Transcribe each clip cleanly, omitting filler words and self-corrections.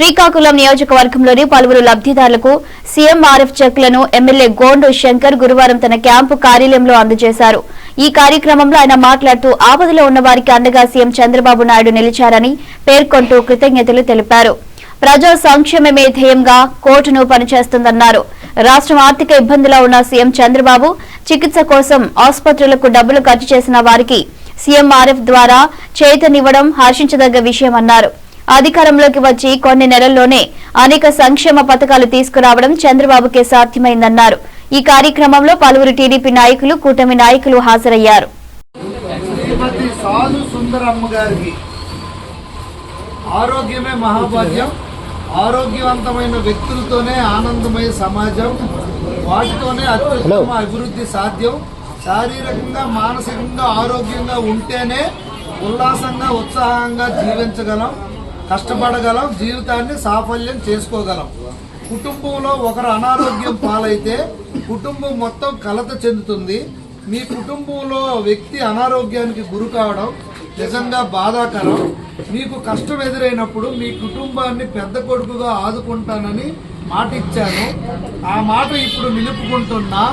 శ్రీకాకుళం నియోజకవర్గంలోని పలువురు లబ్ధిదారులకు సీఎంఆర్ఎఫ్ చెక్లను ఎమ్మెల్యే గోండు శంకర్ గురువారం తన క్యాంపు కార్యాలయంలో అందజేశారు. ఈ కార్యక్రమంలో ఆయన మాట్లాడుతూ ఆపదలో ఉన్న వారికి అండగా సీఎం చంద్రబాబు నాయుడు నిలిచారని పేర్కొంటూ కృతజ్ఞతలు తెలిపారు. ప్రజా సంక్షేమమే ధ్యేయంగా కోర్టును పనిచేస్తుందన్నారు. రాష్ట్రం ఆర్థిక ఇబ్బందిలో ఉన్న సీఎం చంద్రబాబు చికిత్స కోసం ఆసుపత్రులకు డబ్బులు ఖర్చు చేసిన వారికి సీఎంఆర్ఎఫ్ ద్వారా చేతనివ్వడం హర్షించదగ్గ విషయమన్నారు. అధికారంలోకి వచ్చి కొన్ని నెలల్లోనే అనేక సంక్షేమ పథకాలు తీసుకురావడం చంద్రబాబుకే సాధ్యమైందన్నారు. ఈ కార్యక్రమంలో పలువురు టీడీపీ నాయకులు, కూటమి నాయకులు హాజరయ్యారు. ఆరోగ్యమే మహాభాగ్యం, ఆరోగ్యవంతమైన వ్యక్తులతోనే ఆనందమయ సమాజం, వాటితోనే అత్యుత్తమ అభివృద్ధి సాధ్యం. శారీరకంగా మానసికంగా ఆరోగ్యంగా ఉంటేనే ఉల్లాసంగా ఉత్సాహంగా జీవించగలం, కష్టపడగలం, జీవితాన్ని సాఫల్యం చేసుకోగలం. కుటుంబంలో ఒకరు అనారోగ్యం పాలైతే కుటుంబం మొత్తం కలత చెందుతుంది. మీ కుటుంబంలో వ్యక్తి అనారోగ్యానికి గురి కావడం నిజంగా బాధాకరం. మీకు కష్టం ఎదురైనప్పుడు మీ కుటుంబాన్ని పెద్ద కొడుకుగా ఆదుకుంటానని మాట ఇచ్చాను. ఆ మాట ఇప్పుడు నిలుపుకుంటున్నా.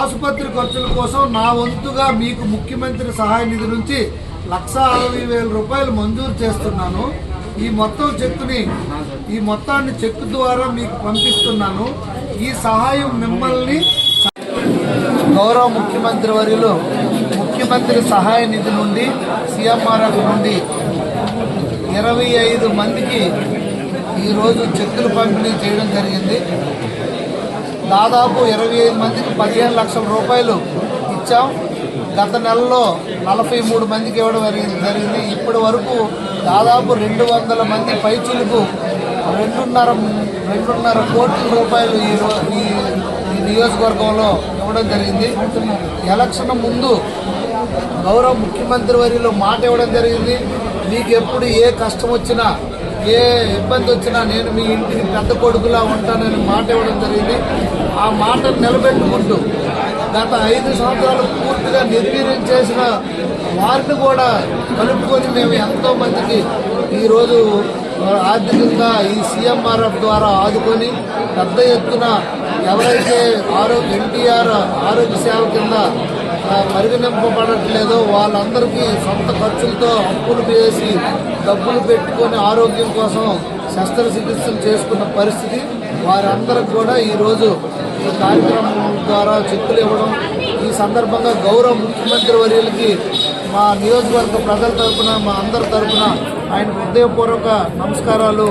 ఆసుపత్రి ఖర్చుల కోసం నా వంతుగా మీకు ముఖ్యమంత్రి సహాయ నిధి నుంచి 1,60,000 రూపాయలు మంజూరు చేస్తున్నాను. ఈ మొత్తాన్ని చెక్ ద్వారా మీకు పంపిస్తున్నాను. ఈ సహాయం మిమ్మల్ని గౌరవ ముఖ్యమంత్రి వర్యులు ముఖ్యమంత్రి సహాయ నిధి నుండి సీఎంఆర్ఎఫ్ నుండి 25 మందికి ఈరోజు చెక్కులు పంపిణీ చేయడం జరిగింది. దాదాపు 25 మందికి 15 లక్షల రూపాయలు ఇచ్చాం. గత నెలలో 43 మందికి ఇవ్వడం జరిగింది. ఇప్పటి వరకు దాదాపు 200 మంది పైచులకు 2.5 కోట్ల రూపాయలు ఈ నియోజకవర్గంలో ఇవ్వడం జరిగింది. ఎలక్షన్ ముందు గౌరవ ముఖ్యమంత్రి వర్యులు మాట ఇవ్వడం జరిగింది. మీకు ఎప్పుడు ఏ కష్టం వచ్చినా, ఏ ఇబ్బంది వచ్చినా నేను మీ ఇంటికి పెద్ద కొడుకులా ఉంటానని మాట ఇవ్వడం జరిగింది. ఆ మాటను నిలబెట్టుకుంటూ గత 5 సంవత్సరాలు పూర్తిగా నిర్వీర్యం చేసిన వారిని కూడా కలుపుకొని మేము ఎంతో మందికి ఈరోజు ఆర్థికంగా ఈ సీఎంఆర్ఎఫ్ ద్వారా ఆదుకొని పెద్ద ఎత్తున ఎవరైతే ఎన్టీఆర్ ఆరోగ్య సేవ కింద పరిగణింపబడట్లేదో వాళ్ళందరికీ సొంత ఖర్చులతో అప్పులు చేసి డబ్బులు పెట్టుకొని ఆరోగ్యం కోసం శస్త్రచికిత్సలు చేసుకున్న పరిస్థితి. వారందరికి కూడా ఈరోజు ఈ కార్యక్రమం ద్వారా చెక్కులు ఇవ్వడం, ఈ సందర్భంగా గౌరవ ముఖ్యమంత్రి వర్యులకి మా నియోజకవర్గ ప్రజల తరఫున, మా అందరి తరఫున ఆయన హృదయపూర్వక నమస్కారాలు.